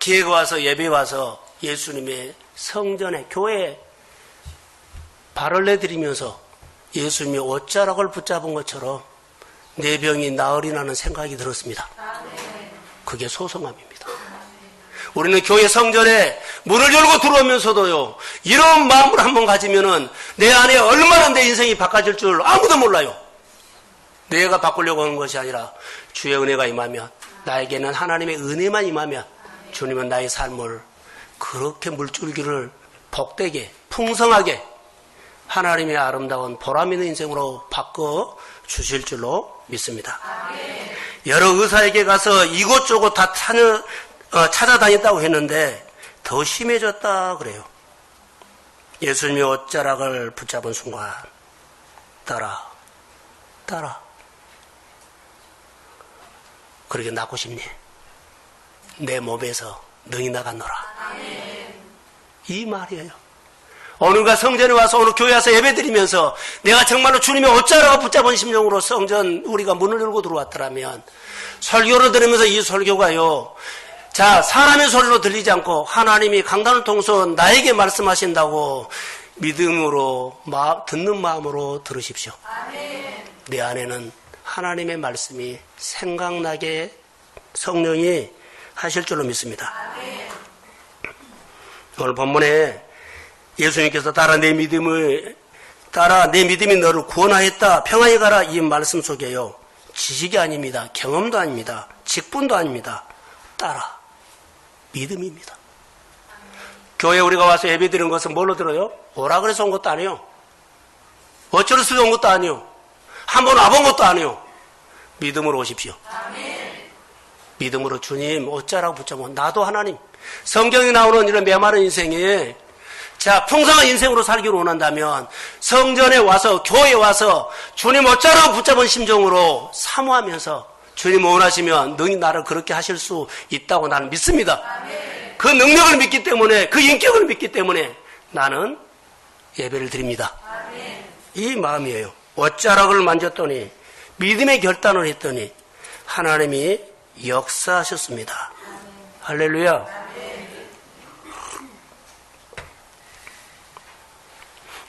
기회가 와서 예배 와서 예수님의 성전에 교회에 발을 내드리면서 예수님의 옷자락을 붙잡은 것처럼 내 병이 나으리라는 생각이 들었습니다. 그게 소성함입니다. 우리는 교회 성전에 문을 열고 들어오면서도요, 이런 마음을 한번 가지면은 내 안에 얼마나 내 인생이 바꿔질 줄 아무도 몰라요. 내가 바꾸려고 하는 것이 아니라 주의 은혜가 임하면, 나에게는 하나님의 은혜만 임하면 주님은 나의 삶을 그렇게 물줄기를 복되게 풍성하게 하나님의 아름다운 보람 있는 인생으로 바꿔 주실 줄로 믿습니다. 여러 의사에게 가서 이곳저곳 다 찾아다녔다고 했는데 더 심해졌다 그래요. 예수님이 옷자락을 붙잡은 순간 따라 그렇게 낳고 싶니? 내 몸에서 능이 나갔노라. 이 말이에요. 오늘과 성전에 와서 오늘 교회 와서 예배드리면서 내가 정말로 주님의 옷자락을 붙잡은 심정으로 성전 우리가 문을 열고 들어왔더라면, 설교를 들으면서 이 설교가요, 자, 사람의 소리로 들리지 않고 하나님이 강단을 통해서 나에게 말씀하신다고 믿음으로 듣는 마음으로 들으십시오. 내 안에는 하나님의 말씀이 생각나게 성령이 하실 줄로 믿습니다. 오늘 본문에 예수님께서 따라 내 믿음이 너를 구원하였다, 평안히 가라, 이 말씀 속에요, 지식이 아닙니다, 경험도 아닙니다, 직분도 아닙니다, 따라 믿음입니다. 교회 우리가 와서 예배 드리는 것은 뭘로 들어요? 오라 그래서 온 것도 아니에요, 어쩌려서 온 것도 아니에요, 한번 와본 것도 아니에요. 믿음으로 오십시오. 믿음으로 주님 옷자락 붙잡고, 나도 하나님, 성경에 나오는 이런 메마른 인생에 자, 풍성한 인생으로 살기를 원한다면 성전에 와서, 교회에 와서 주님 옷자락 붙잡은 심정으로 사모하면서 주님 원하시면 능히 나를 그렇게 하실 수 있다고 나는 믿습니다. 그 능력을 믿기 때문에, 그 인격을 믿기 때문에 나는 예배를 드립니다. 이 마음이에요. 옷자락을 만졌더니, 믿음의 결단을 했더니 하나님이 역사하셨습니다. 할렐루야.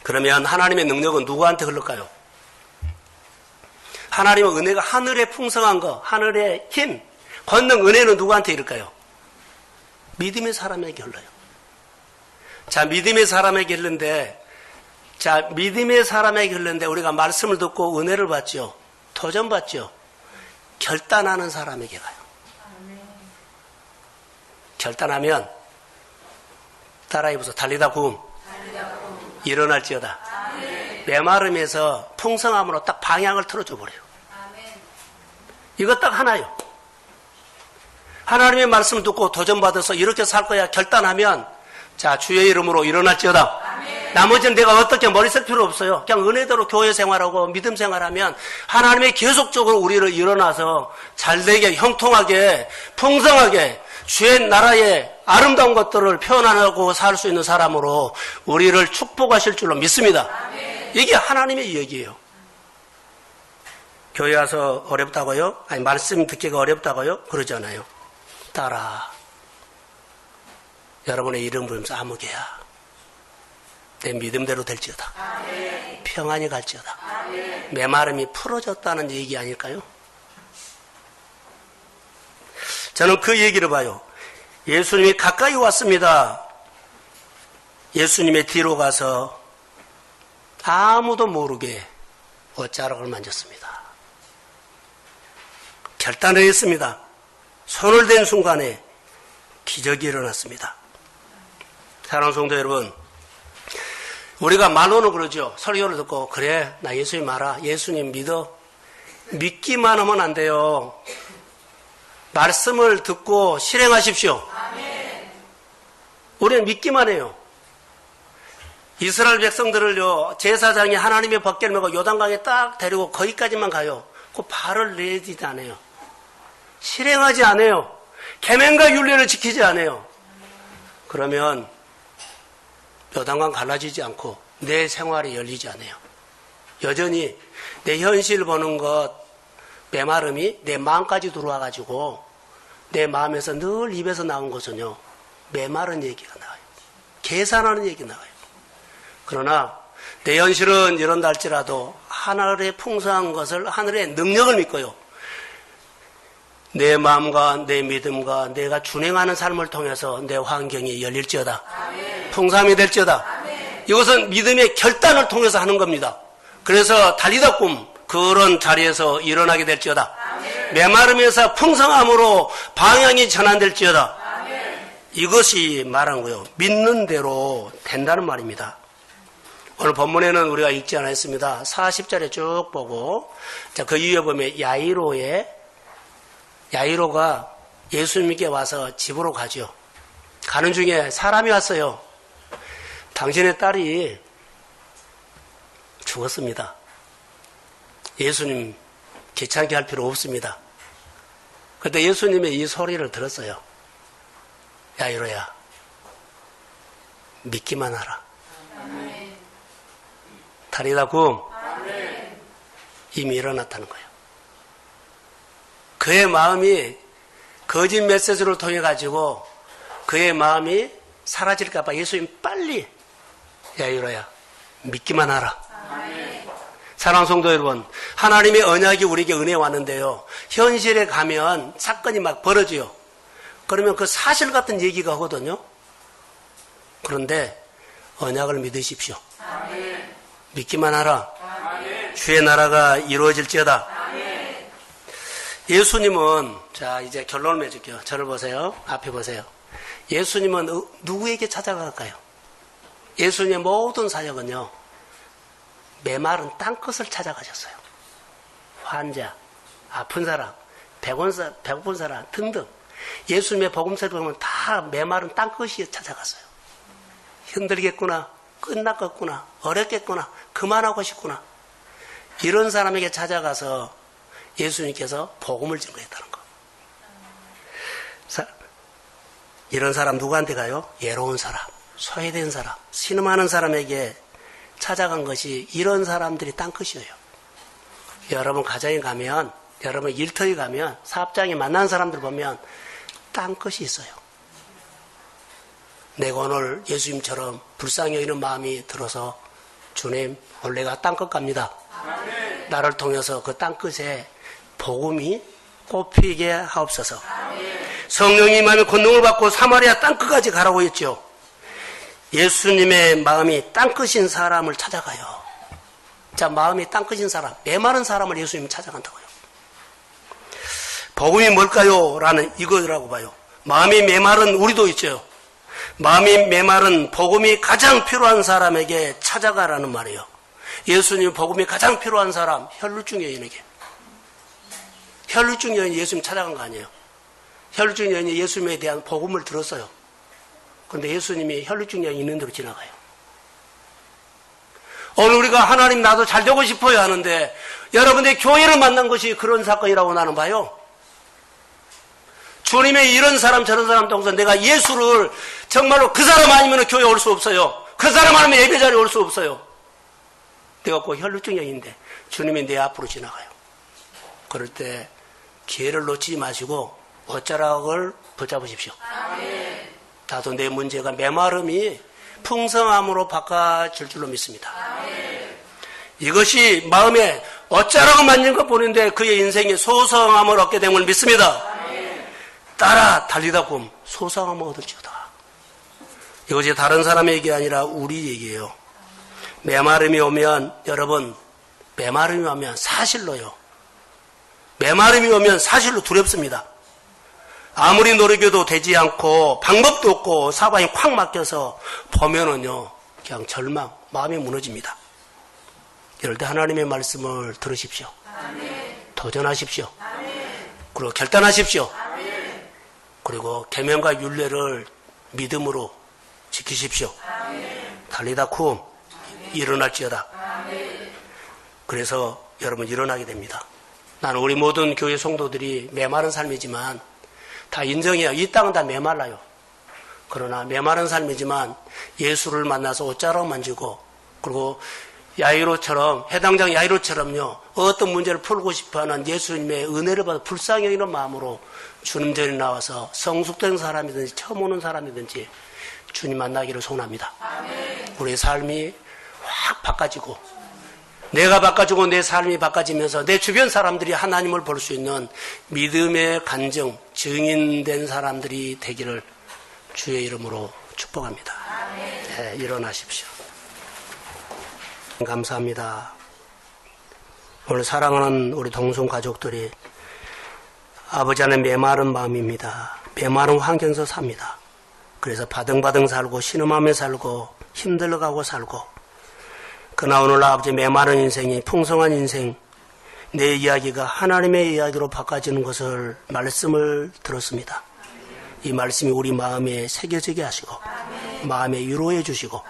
그러면 하나님의 능력은 누구한테 흘러가요? 하나님의 은혜가, 하늘의 풍성한 거, 하늘의 힘, 권능, 은혜는 누구한테 이를까요? 믿음의 사람에게 흘러요. 자, 믿음의 사람에게 흘렀는데 우리가 말씀을 듣고 은혜를 받죠. 도전 받죠. 결단하는 사람에게 가요. 결단하면 따라해보세요. 달리다 구음. 일어날지어다. 메마름에서 풍성함으로 딱 방향을 틀어줘 버려요. 이거 딱 하나요. 하나님의 말씀을 듣고 도전받아서 이렇게 살 거야 결단하면, 자, 주의 이름으로 일어날지어다. 나머지는 내가 어떻게 머리 쓸 필요 없어요. 그냥 은혜대로 교회 생활하고 믿음 생활하면 하나님이 계속적으로 우리를 일어나서 잘되게, 형통하게, 풍성하게 주의 나라의 아름다운 것들을 표현하고 살 수 있는 사람으로 우리를 축복하실 줄로 믿습니다. 이게 하나님의 얘기예요. 교회 와서 어렵다고요? 아니, 말씀 듣기가 어렵다고요? 그러잖아요. 딸아, 여러분의 이름 부르면서 아무개야, 내 믿음대로 될지어다. 아멘. 평안이 갈지어다. 아멘. 메마름이 풀어졌다는 얘기 아닐까요? 저는 그 얘기를 봐요. 예수님이 가까이 왔습니다. 예수님의 뒤로 가서 아무도 모르게 옷자락을 만졌습니다. 결단을 했습니다. 손을 댄 순간에 기적이 일어났습니다. 사랑하는 성도 여러분, 우리가 말로는 그러죠. 설교를 듣고 그래 나 예수님 알아. 예수님 믿어. 믿기만 하면 안 돼요. 말씀을 듣고 실행하십시오. 아멘. 우리는 믿기만 해요. 이스라엘 백성들을요, 제사장이 하나님의 법궤를 메고 요단강에 딱 데리고 거기까지만 가요. 그 발을 내딛지 않아요. 실행하지 않아요. 계명과 율례를 지키지 않아요. 그러면 요단강 갈라지지 않고 내 생활이 열리지 않아요. 여전히 내 현실 보는 것, 메마름이 내 마음까지 들어와가지고 내 마음에서 늘 입에서 나온 것은요, 메마른 얘기가 나와요. 계산하는 얘기가 나와요. 그러나 내 현실은 이런다 할지라도 하늘의 풍성한 것을, 하늘의 능력을 믿고요, 내 마음과 내 믿음과 내가 준행하는 삶을 통해서 내 환경이 열릴지어다. 아멘. 풍성함이 될지어다. 아멘. 이것은 믿음의 결단을 통해서 하는 겁니다. 그래서 달리다 꿈 그런 자리에서 일어나게 될지어다. 아멘. 메마름에서 풍성함으로 방향이 전환될지어다. 아멘. 이것이 말한 거예요. 믿는 대로 된다는 말입니다. 오늘 본문에는 우리가 읽지 않았습니다. 40절에 쭉 보고, 자, 그 이후에 보면 야이로가 예수님께 와서 집으로 가죠. 가는 중에 사람이 왔어요. 당신의 딸이 죽었습니다. 예수님 귀찮게 할 필요 없습니다. 그때 예수님의 이 소리를 들었어요. 야이로야, 믿기만 하라. 아멘. 다리다 굼. 이미 일어났다는 거예요. 그의 마음이 거짓 메시지를 통해 가지고 그의 마음이 사라질까봐 예수님 빨리, 야이로야, 믿기만 하라. 아멘. 사랑하는 성도 여러분, 하나님의 언약이 우리에게 은혜 왔는데요, 현실에 가면 사건이 막 벌어져요. 그러면 그 사실 같은 얘기가 하거든요. 그런데 언약을 믿으십시오. 아멘. 믿기만 하라. 아멘. 주의 나라가 이루어질지어다. 아멘. 예수님은, 자, 이제 결론을 맺을게요. 저를 보세요. 앞에 보세요. 예수님은 누구에게 찾아갈까요? 예수님의 모든 사역은요, 메마른 땅끝을 찾아가셨어요. 환자, 아픈 사람, 배고픈 사람 등등. 예수님의 복음서를 보면 다 메마른 땅끝이 찾아갔어요. 힘들겠구나, 끝났겠구나, 어렵겠구나, 그만하고 싶구나. 이런 사람에게 찾아가서 예수님께서 복음을 증거했다는 거. 이런 사람 누구한테 가요? 예로운 사람, 소외된 사람, 신음하는 사람에게 찾아간 것이 이런 사람들이 땅끝이에요. 여러분 가정에 가면, 여러분 일터에 가면, 사업장에 만난 사람들 보면 땅끝이 있어요. 내가 오늘 예수님처럼 불쌍히 여기는 마음이 들어서, 주님 오늘 내가 땅끝 갑니다. 아멘. 나를 통해서 그 땅끝에 복음이 꽃피게 하옵소서. 아멘. 성령이 마음의 권능을 받고 사마리아 땅끝까지 가라고 했죠. 예수님의 마음이 땅끝인 사람을 찾아가요. 자, 마음이 땅끝인 사람, 메마른 사람을 예수님이 찾아간다고요. 복음이 뭘까요? 라는 이거라고 봐요. 마음이 메마른 우리도 있죠. 마음이 메마른 복음이 가장 필요한 사람에게 찾아가라는 말이에요. 예수님 복음이 가장 필요한 사람, 혈루증 여인에게. 혈루증 여인이 예수님 찾아간 거 아니에요. 혈루증 여인이 예수님에 대한 복음을 들었어요. 그런데 예수님이 혈루증 여인이 있는 대로 지나가요. 오늘 우리가 하나님 나도 잘 되고 싶어요 하는데, 여러분의 교회를 만난 것이 그런 사건이라고 나는 봐요. 주님의 이런 사람 저런 사람 통해서 내가 예수를 정말로 그 사람 아니면 교회 올 수 없어요. 그 사람 아니면 예배 자리에 올 수 없어요. 내가 꼭 혈루증 여인인데 주님이 내 앞으로 지나가요. 그럴 때 기회를 놓치지 마시고 옷자락을 붙잡으십시오. 나도 내 문제가 메마름이 풍성함으로 바꿔질 줄로 믿습니다. 이것이 마음에 옷자락을 만진 것 보는데 그의 인생에 소성함을 얻게 됨을 믿습니다. 따라 달리다 보면 소성함을 얻을지어다. 이것이 다른 사람의 얘기 아니라 우리 얘기예요. 메마름이 오면 여러분, 메마름이 오면 사실로요. 메마름이 오면 사실로 두렵습니다. 아무리 노력해도 되지 않고 방법도 없고 사방이 콱 막혀서 보면은요 그냥 절망, 마음이 무너집니다. 이럴 때 하나님의 말씀을 들으십시오. 도전하십시오. 그리고 결단하십시오. 그리고 계명과 율례를 믿음으로 지키십시오. 달리다 쿰 일어날지어다. 그래서 여러분 일어나게 됩니다. 나는 우리 모든 교회 성도들이 메마른 삶이지만 다 인정해요. 이 땅은 다 메말라요. 그러나 메마른 삶이지만 예수를 만나서 옷자락 만지고 그리고 야이로처럼 해당장 야이로처럼요 어떤 문제를 풀고 싶어하는 예수님의 은혜를 받아 불쌍히 여기는 마음으로 주님 전에 나와서 성숙된 사람이든지 처음 오는 사람이든지 주님 만나기를 소원합니다. 우리의 삶이 확 바꿔지고 내가 바꿔지고 내 삶이 바꿔지면서 내 주변 사람들이 하나님을 볼 수 있는 믿음의 간증, 증인된 사람들이 되기를 주의 이름으로 축복합니다. 네, 일어나십시오. 감사합니다. 오늘 사랑하는 우리 동성 가족들이 아버지 안에 메마른 마음입니다. 메마른 환경에서 삽니다. 그래서 바등바등 살고 신음하며 살고 힘들어가고 살고 그러나 오늘 아버지 메마른 인생이 풍성한 인생 내 이야기가 하나님의 이야기로 바꿔지는 것을 말씀을 들었습니다. 이 말씀이 우리 마음에 새겨지게 하시고 마음에 위로해 주시고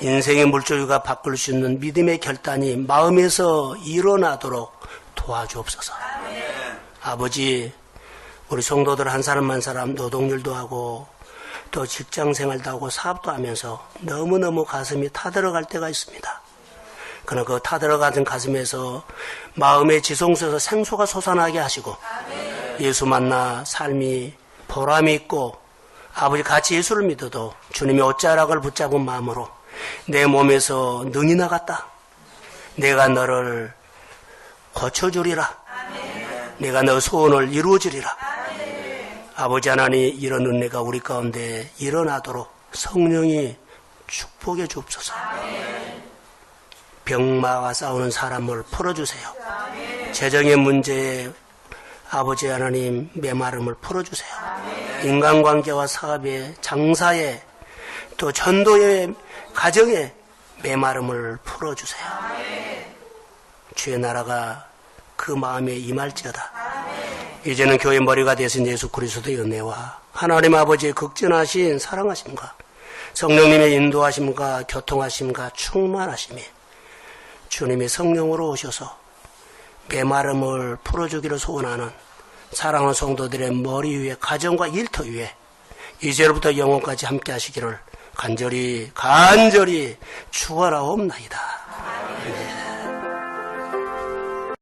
인생의 물줄기가 바꿀 수 있는 믿음의 결단이 마음에서 일어나도록 도와주옵소서. 아버지 우리 성도들 한 사람 한 사람 노동일도 하고 또 직장생활도 하고 사업도 하면서 너무너무 가슴이 타들어갈 때가 있습니다. 그러나 그 타들어가는 가슴에서 마음의 지성소에서 생소가 솟아나게 하시고 예수 만나 삶이 보람이 있고 아버지 같이 예수를 믿어도 주님의 옷자락을 붙잡은 마음으로 내 몸에서 능이 나갔다. 내가 너를 고쳐주리라. 내가 너 소원을 이루어주리라. 아버지 하나님 이런 은혜가 우리 가운데 일어나도록 성령이 축복해 주옵소서. 병마와 싸우는 사람을 풀어주세요. 재정의 문제에 아버지 하나님 메마름을 풀어주세요. 인간관계와 사업에 장사에 또 전도의 가정에 메마름을 풀어주세요. 주의 나라가 그 마음에 임할지어다. 이제는 교회 머리가 되신 예수 그리스도의 은혜와 하나님 아버지의 극진하신 사랑하심과 성령님의 인도하심과 교통하심과 충만하심이 주님의 성령으로 오셔서 메마름을 풀어주기를 소원하는 사랑하는 성도들의 머리 위에 가정과 일터 위에 이제로부터 영원까지 함께 하시기를 간절히 축원하옵나이다.